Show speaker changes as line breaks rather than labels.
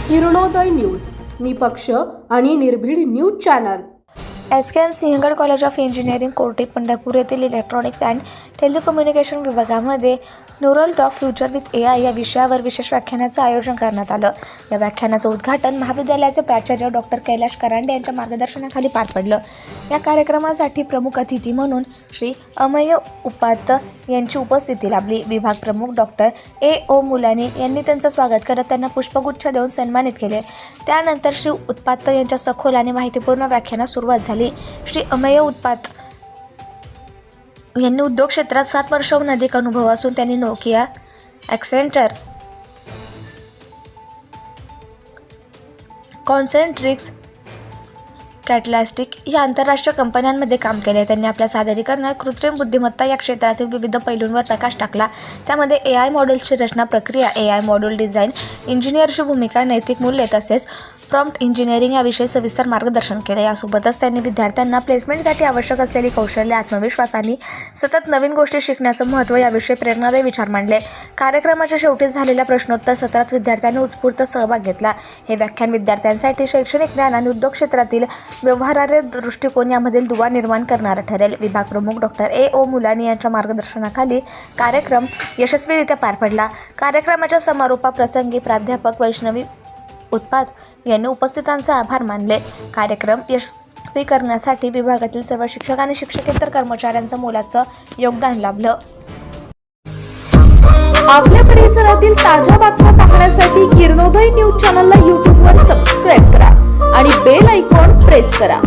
Kiranoday news, निपक्ष आणि निर्भीड news channel.
SKN Sinhgad college of engineering Korti Pandharpur येथील इलेक्ट्रॉनिक्स अँड टेलिकम्युनिकेशन विभागामध्ये neural talk future with AI या विषयावर विशेष व्याख्यानाचं आयोजन करण्यात आलं। या व्याख्यानाचं उद्घाटन महाविद्यालयाचे प्राचार्य डॉक्टर कैलाश करांडे यांच्या मार्गदर्शनाखाली पार पडलं। या कार्यक्रमासाठी प्रमुख अतिथी म्हणून श्री अमेय उपाध्याय यांची उपस्थिती लाभली। विभाग प्रमुख डॉक्टर A.O. मुलानी यांनी त्यांचं स्वागत करत त्यांना पुष्पगुच्छ देऊन सन्मानित केले। त्यानंतर श्री उपाध्याय यांच्या सखोल आणि माहितीपूर्ण व्याख्यानास सुरुवात झाली। श्री अमेय उपाध्याय यांनी उद्योग क्षेत्रात 7 वर्षांहून अधिक अनुभव असून त्यांनी नोकिया, ॲक्सेंचर, कॉन्सेंट्रिक्स, कॅटलास्टिक या आंतरराष्ट्रीय कंपन्यांमध्ये काम केले। त्यांनी आपल्या सादरीकरणात कृत्रिम बुद्धिमत्ता या क्षेत्रातील विविध पैलूंवर प्रकाश टाकला। त्यामध्ये AI मॉडेल्सची रचना प्रक्रिया, AI मॉड्यूल डिझाईन, इंजिनिअरची भूमिका, नैतिक मूल्ये तसेच प्रॉम्प्ट इंजिनिअरिंग याविषयी सविस्तर मार्गदर्शन केले। यासोबतच त्यांनी विद्यार्थ्यांना प्लेसमेंटसाठी आवश्यक असलेली कौशल्य, आत्मविश्वास आणि सतत नवीन गोष्टी शिकण्याचं महत्त्व याविषयी प्रेरणादायी विचार मांडले। कार्यक्रमाच्या शेवटी झालेल्या प्रश्नोत्तर सत्रात विद्यार्थ्यांनी उत्स्फूर्त सहभाग घेतला। हे व्याख्यान विद्यार्थ्यांसाठी शैक्षणिक ज्ञान आणि उद्योग क्षेत्रातील व्यवहारार्ह दृष्टिकोन यामधील दुवा निर्माण करणारा ठरेल। विभाग प्रमुख डॉक्टर A.O. मुलानी यांच्या मार्गदर्शनाखाली कार्यक्रम यशस्वीरित्या पार पडला। कार्यक्रमाच्या समारोपाप्रसंगी प्राध्यापक वैष्णवी उपाध्याय यांनी उपस्थितांचे आभार मानले। कार्यक्रम यशस्वी करण्यासाठी विभागातील सर्व शिक्षक आणि शिक्षकेतर कर्मचाऱ्यांचं मोलाचं योगदान लाभलं।
आपल्या परिसरातील ताज्या बातम्या पाहण्यासाठी किरणोदय न्यूज चॅनलला YouTube वर सबस्क्राइब करा आणि बेल आयकॉन प्रेस करा।